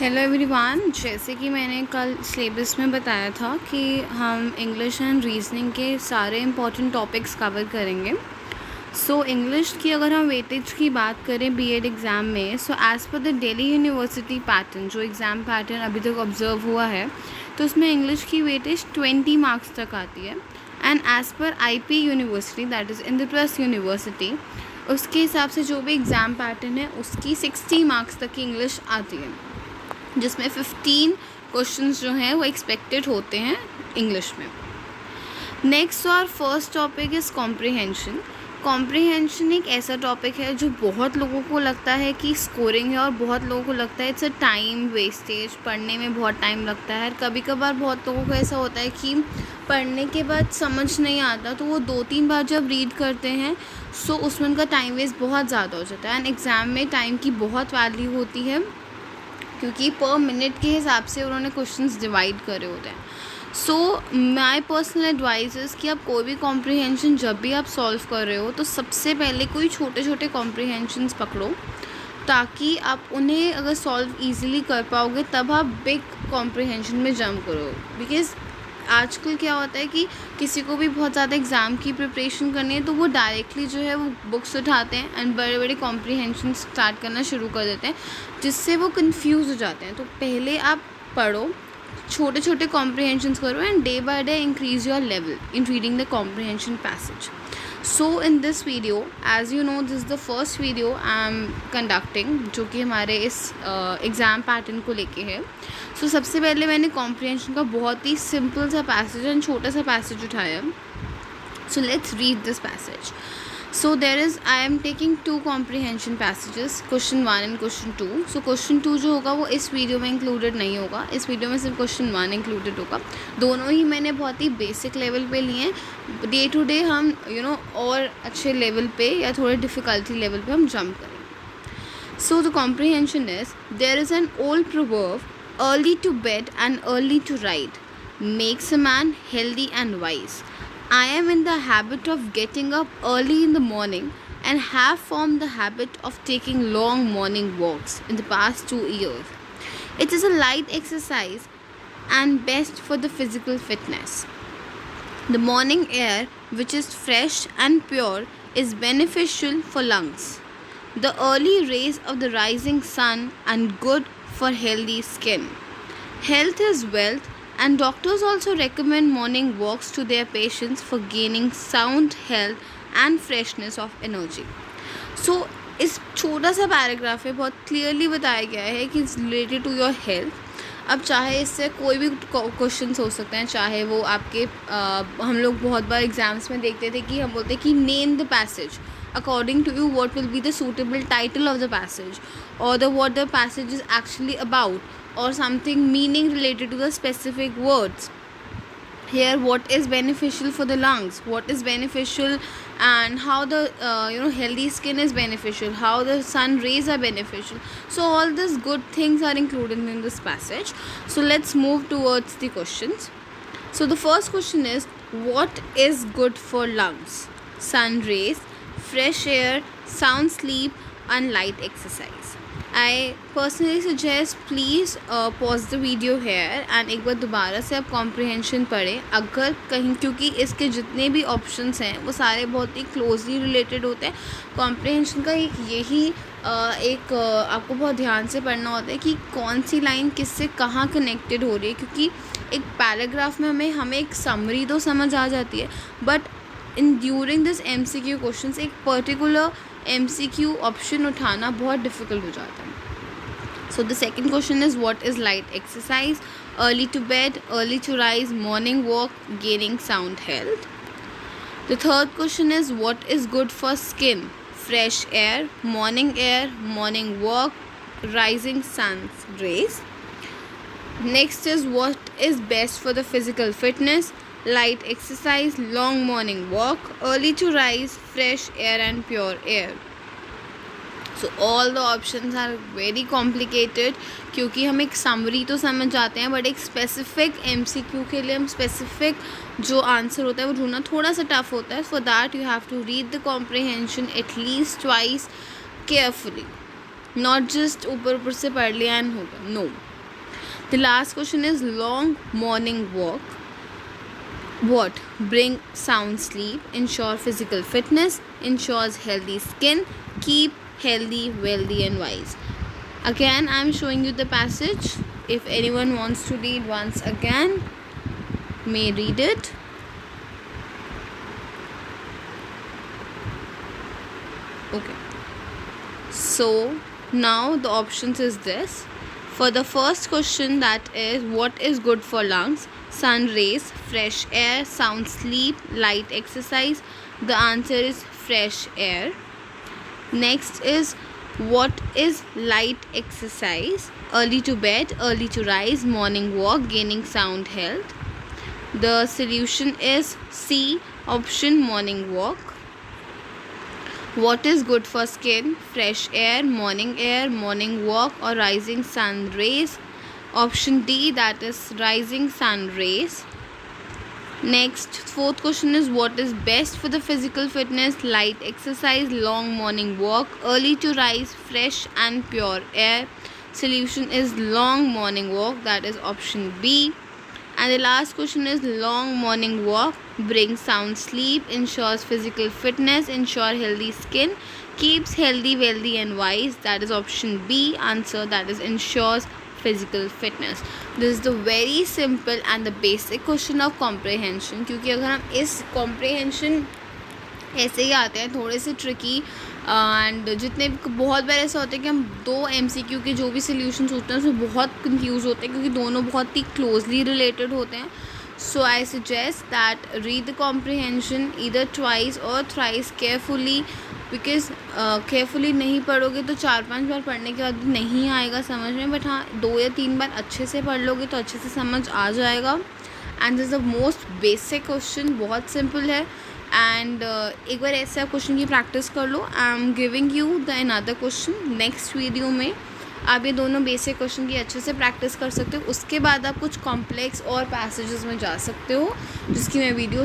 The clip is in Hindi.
हेलो एवरीवन, जैसे कि मैंने कल सिलेबस में बताया था कि हम इंग्लिश एंड रीजनिंग के सारे इम्पॉर्टेंट टॉपिक्स कवर करेंगे। सो इंग्लिश की अगर हम वेटेज की बात करें बीएड एग्ज़ाम में, so as per the Delhi university pattern, जो एग्ज़ाम पैटर्न अभी तक ऑब्जर्व हुआ है, तो उसमें इंग्लिश की वेटेज 20 मार्क्स तक आती है। And as per IP university, that is Indraprastha university, उसके हिसाब से जो भी एग्ज़ाम पैटर्न है उसकी 60 मार्क्स तक की इंग्लिश आती है, जिसमें 15 क्वेश्चंस जो हैं वो एक्सपेक्टेड होते हैं इंग्लिश में। नेक्स्ट और first topic is comprehension. Comprehension एक ऐसा टॉपिक है जो बहुत लोगों को लगता है कि स्कोरिंग है, और बहुत लोगों को लगता है इट्स अ टाइम वेस्टेज, पढ़ने में बहुत टाइम लगता है। कभी कभार बहुत लोगों को ऐसा होता है कि पढ़ने के बाद समझ नहीं आता, तो वो 2-3 बार जब रीड करते हैं सो उसमें उनका टाइम वेस्ट बहुत ज़्यादा हो जाता है। एंड एग्ज़ाम में टाइम की बहुत वैल्यू होती है, क्योंकि पर मिनट के हिसाब से उन्होंने क्वेश्चंस डिवाइड करे होते हैं। So my personal advice is कि आप कोई भी कॉम्प्रिहेंशन जब भी आप सॉल्व कर रहे हो तो सबसे पहले कोई छोटे छोटे कॉम्प्रिहेंशंस पकड़ो, ताकि आप उन्हें अगर सॉल्व ईजिली कर पाओगे तब आप बिग कॉम्प्रिहेंशन में जंप करो। बिकॉज आजकल क्या होता है कि किसी को भी बहुत ज़्यादा एग्ज़ाम की प्रिपरेशन करनी है तो वो डायरेक्टली जो है वो बुक्स उठाते हैं एंड बड़े बड़े कॉम्प्रिहेंशन स्टार्ट करना शुरू कर देते हैं, जिससे वो कंफ्यूज हो जाते हैं। तो पहले आप पढ़ो, छोटे छोटे कॉम्प्रिहेंशंस करो, and day by day increase your level in reading the comprehension passage. So in this video, as you know, this is the first video I am conducting, जो कि हमारे इस एग्ज़ाम पैटर्न को लेके है। सो सबसे पहले मैंने कॉम्प्रिहेंशन का बहुत ही सिंपल सा पैसेज एंड छोटा सा पैसेज उठाया। So let's read this passage. So there is, I am taking 2 comprehension passages, question 1 and question 2. So question 2 जो होगा वो इस वीडियो में इंक्लूडेड नहीं होगा, इस वीडियो में सिर्फ question 1 इंक्लूडेड होगा। दोनों ही मैंने बहुत ही बेसिक लेवल पे लिए हैं। डे टू डे हम और अच्छे लेवल पे या थोड़े डिफ़िकल्टी लेवल पे हम जंप करें। So the comprehension is, there is an old proverb, early to bed and early to ride makes a man healthy and wise. I am in the habit of getting up early in the morning and have formed the habit of taking long morning walks in the past 2 years. It is a light exercise and best for the physical fitness. The morning air, which is fresh and pure, is beneficial for lungs. The early rays of the rising sun and good for healthy skin. Health is wealth, and doctors also recommend morning walks to their patients for gaining sound health and freshness of energy. So इस छोटा सा पैराग्राफ में बहुत क्लियरली बताया गया है कि it's related to your health. अब चाहे इससे कोई भी क्वेश्चंस हो सकते हैं, चाहे वो आपके हम लोग बहुत बार एग्जाम्स में देखते थे कि हम बोलते हैं कि name the passage according to you, what will be the suitable title of the passage, or what the passage is actually about, or something meaning related to the specific words. Here, what is beneficial for the lungs, what is beneficial, and how the healthy skin is beneficial, how the sun rays are beneficial. So all these good things are included in this passage. So let's move towards the questions. So the first question is, what is good for lungs? Sun rays, fresh air, sound sleep, and light exercise. I personally suggest please pause the video here and एक बार दोबारा से आप comprehension पढ़ें अगर कहीं, क्योंकि इसके जितने भी options हैं वो सारे बहुत ही closely related होते हैं। comprehension का यही आपको बहुत ध्यान से पढ़ना होता है कि कौन सी लाइन किससे कहाँ connected हो रही है, क्योंकि एक पैराग्राफ में हमें एक समरी तो समझ आ जाती है, but in during this MCQ questions एक पर्टिकुलर MCQ ऑप्शन उठाना बहुत डिफ़िकल्ट हो जाता है। So the second question is, what is light exercise? Early to bed, early to rise, morning walk, gaining sound health. The third question is, what is good for skin? Fresh air, morning walk, rising sun rays. Next is, what is best for the physical fitness? Light exercise, long morning walk, early to rise, fresh air and pure air. So all the options are very complicated, क्योंकि हम एक समरी तो समझ जाते हैं, बट एक स्पेसिफिक MCQ के लिए हम स्पेसिफिक जो आंसर होता है वो ढूंढना थोड़ा सा टफ होता है. For that you have to read the comprehension at least twice carefully, not just ऊपर ऊपर से पढ़ लिया एंड होगा. No, The last question is long morning walk. What? Bring sound sleep, ensure physical fitness, ensures healthy skin, keep healthy, wealthy and wise. Again, I am showing you the passage. If anyone wants to read once again, may read it. Okay. So now the options is this. For the first question, that is what is good for lungs? Sun rays, fresh air, sound sleep, light exercise. The answer is fresh air. Next is what is light exercise? Early to bed, early to rise, morning walk, gaining sound health. The solution is C option, morning walk. What is good for skin? Fresh air, morning walk or rising sun rays. Option D, that is rising sun rays. Next, fourth question is what is best for the physical fitness? Light exercise, long morning walk, early to rise, fresh and pure air. Solution is long morning walk, that is option B. And the last question is long morning walk brings sound sleep, ensures physical fitness, ensure healthy skin, keeps healthy, wealthy and wise. That is option B answer, that is ensures physical fitness. This is the very simple and the basic question of comprehension. क्योंकि अगर हम इस comprehension ऐसे ही आते हैं थोड़े से ट्रिकी एंड जितने बहुत बार ऐसा होता है कि हम दो MCQ के जो भी सॉल्यूशंस होते हैं उसमें बहुत कंफ्यूज होते हैं क्योंकि दोनों बहुत ही क्लोजली रिलेटेड होते हैं. So I suggest that read the comprehension either twice और थ्राइस केयरफुली, बिकॉज केयरफुली नहीं पढ़ोगे तो 4-5 बार पढ़ने के बाद भी नहीं आएगा समझ में, बट हाँ 2 या 3 बार अच्छे से पढ़ लोगे तो अच्छे से समझ आ जाएगा. And this is the most basic question, बहुत सिंपल है. एंड एक बार ऐसे आप क्वेश्चन की प्रैक्टिस कर लो. I am giving you the another question next video में. आप ये दोनों बेसिक क्वेश्चन की अच्छे से प्रैक्टिस कर सकते हो. उसके बाद आप कुछ कॉम्प्लेक्स और पैसेजेस में जा सकते हो जिसकी मैं वीडियो